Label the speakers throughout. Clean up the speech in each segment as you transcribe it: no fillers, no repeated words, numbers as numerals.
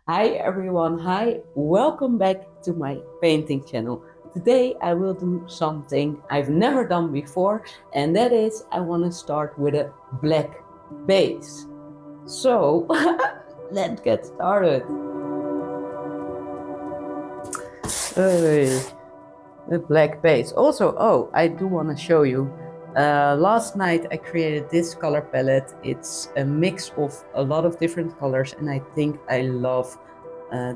Speaker 1: Hi everyone, hi, welcome back to my painting channel. Today I will do something I've never done before, and that is I want to start with a black base. So let's get started. The black base. Also, I do want to show you. Last night I created this color palette. It's a mix of a lot of different colors, and I think I love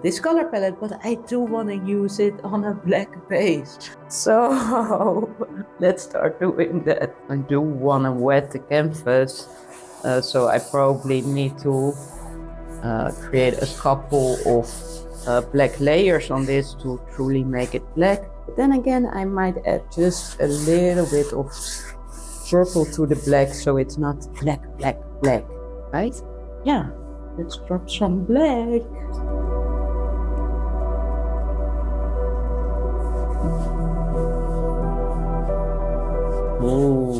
Speaker 1: this color palette, but I do want to use it on a black base. So let's start doing that. I do want to wet the canvas, so I probably need to create a couple of black layers on this to truly make it black. But then again, I might add just a little bit of purple to the black so it's not black, right? Yeah, let's drop some black. Oh,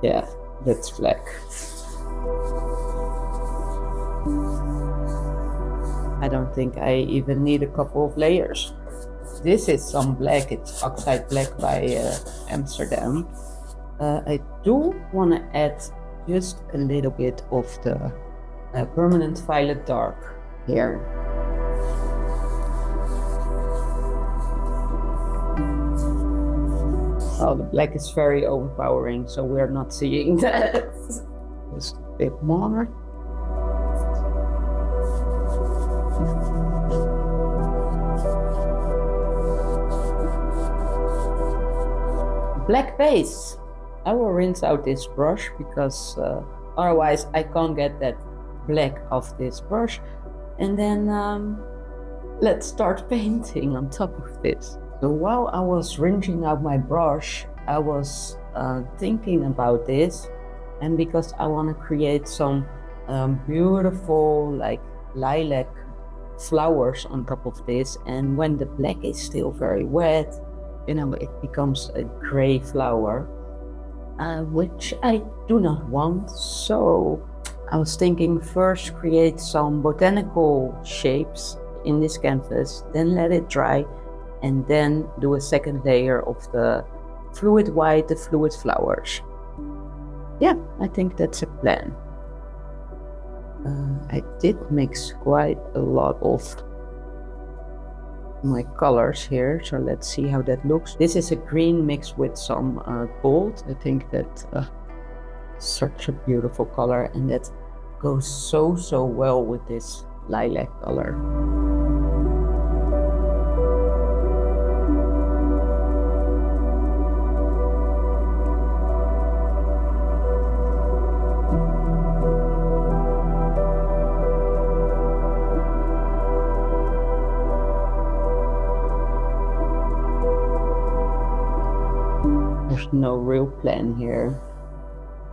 Speaker 1: yeah, that's black. I don't think I even need a couple of layers. This is some black, it's oxide black by Amsterdam. I do want to add just a little bit of the permanent violet dark here. Oh, the black is very overpowering, so we're not seeing that. Just a bit more. Black base. I will rinse out this brush because otherwise I can't get that black off this brush. And then let's start painting on top of this. So while I was rinsing out my brush, I was thinking about this, and because I want to create some beautiful like lilac flowers on top of this, and when the black is still very wet, you know, it becomes a gray flower, which I do not want. So I was thinking first create some botanical shapes in this canvas, then let it dry, and then do a second layer of the fluid white, the fluid flowers. Yeah, I think that's a plan. I did mix quite a lot of my colors here, so let's see how that looks. This is a green mixed with some gold. I think that such a beautiful color, and that goes so well with this lilac color. There's no real plan here.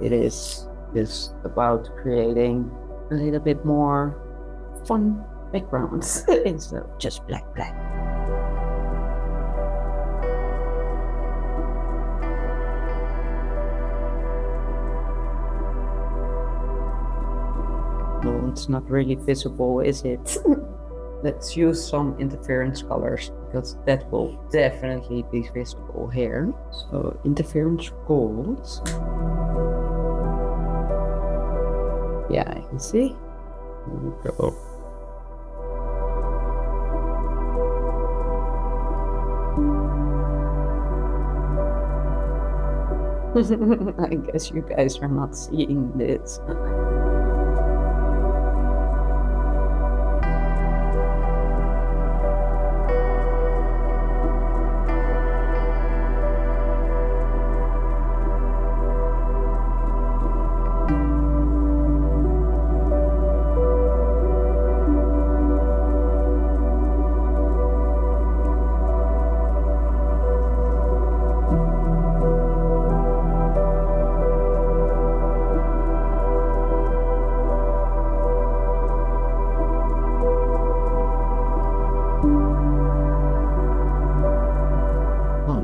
Speaker 1: It is just about creating a little bit more fun backgrounds instead of just black. No, it's not really visible, is it? Let's use some interference colors, because that will definitely be visible here. So interference gold. Yeah, I can see. Here we go. I guess you guys are not seeing this.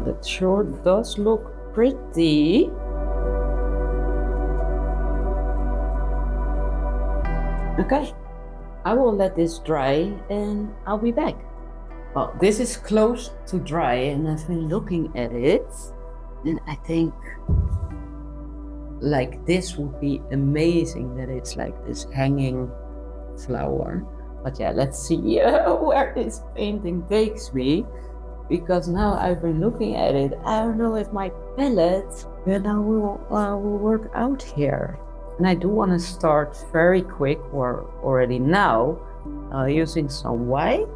Speaker 1: That sure does look pretty. Okay, I will let this dry and I'll be back. Well, this is close to dry and I've been looking at it and I think like this would be amazing, that it's like this hanging flower. But yeah, let's see where this painting takes me, because now I've been looking at it, I don't know if my palette will work out here. And I do want to start very quick, or already now, using some white.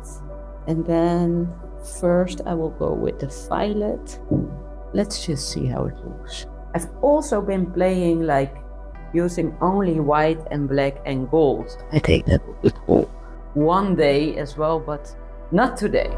Speaker 1: And then first I will go with the violet. Let's just see how it looks. I've also been playing like using only white and black and gold. I think that will be cool one day as well, but not today.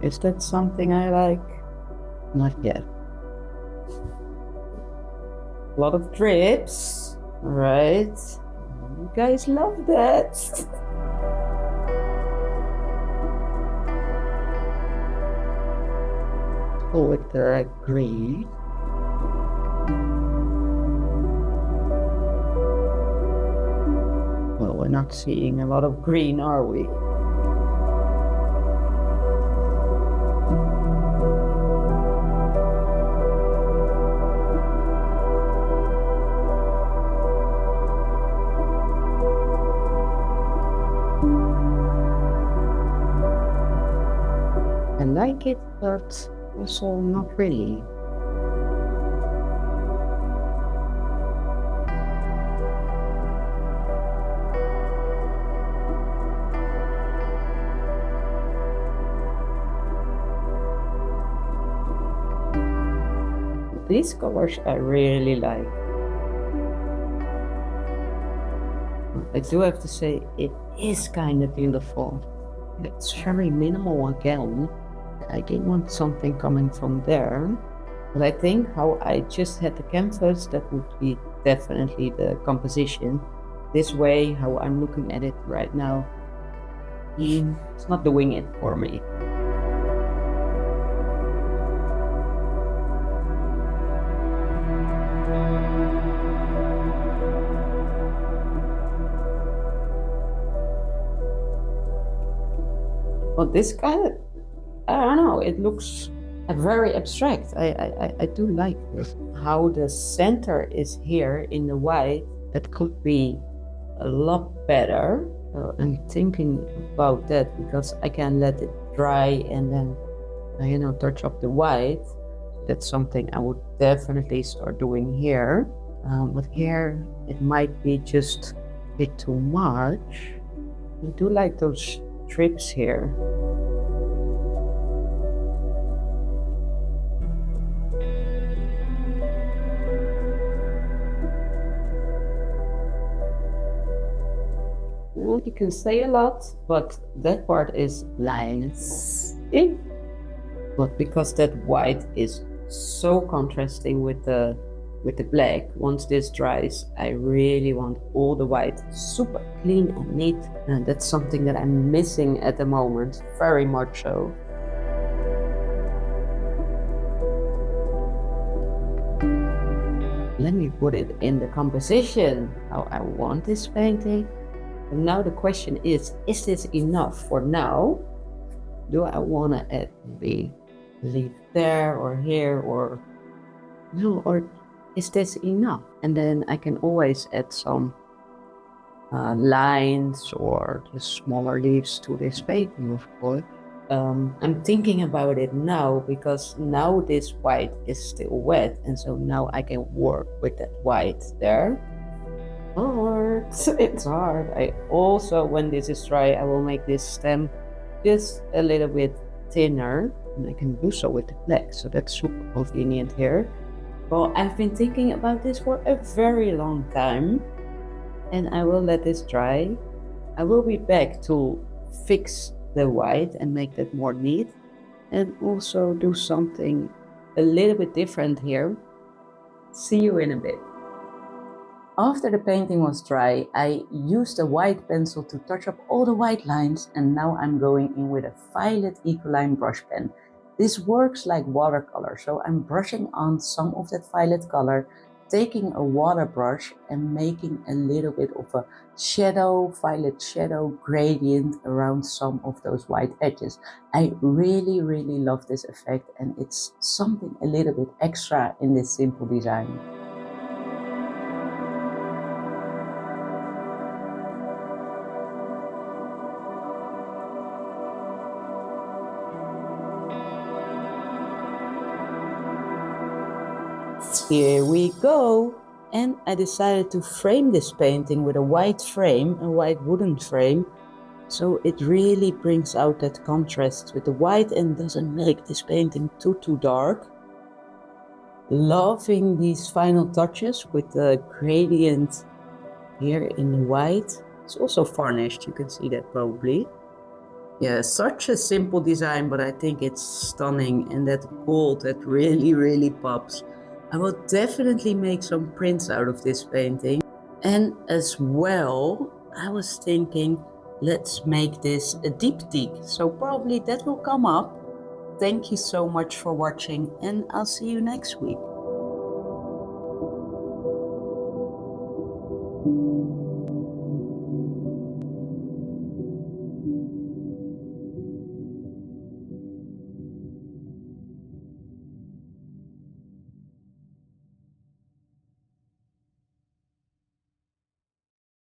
Speaker 1: Is that something I like? Not yet. A lot of drips, right? You guys love that. Go with the green. Well, we're not seeing a lot of green, are we? I like it, but also not really. These colors I really like. I do have to say it is kind of beautiful. It's very minimal again. I didn't want something coming from there, but I think how I just had the canvas, that would be definitely the composition. This way, how I'm looking at it right now, it's not doing it for me. But this kind of, I don't know, it looks very abstract. I do like this. How the center is here in the white, that could be a lot better. I'm thinking about that, because I can let it dry and then, touch up the white. That's something I would definitely start doing here. But here, it might be just a bit too much. I do like those strips here. Well, you can say a lot, but that part is lines. But because that white is so contrasting with the black, once this dries, I really want all the white super clean and neat. And that's something that I'm missing at the moment, very much so. Let me put it in the composition, how I want this painting. And now the question is this enough for now? Do I want to add maybe leave there or here, or no, or is this enough? And then I can always add some lines or just smaller leaves to this painting, of course. I'm thinking about it now, because now this white is still wet, and so now I can work with that white there. It's hard. I also, when this is dry, I will make this stem just a little bit thinner, and I can do so with the black, so that's super convenient here. Well, I've been thinking about this for a very long time, and I will let this dry. I will be back to fix the white and make that more neat, and also do something a little bit different here. See you in a bit. After the painting was dry, I used a white pencil to touch up all the white lines, and now I'm going in with a violet Ecoline brush pen. This works like watercolor, so I'm brushing on some of that violet color, taking a water brush and making a little bit of a shadow, violet shadow gradient around some of those white edges. I really love this effect, and it's something a little bit extra in this simple design. Here we go! And I decided to frame this painting with a white frame, a white wooden frame, so it really brings out that contrast with the white and doesn't make this painting too dark. Loving these final touches with the gradient here in the white. It's also varnished, you can see that probably. Yeah, such a simple design, but I think it's stunning, and that gold that really pops. I will definitely make some prints out of this painting. And as well, I was thinking, let's make this a diptych, so probably that will come up. Thank you so much for watching, and I'll see you next week.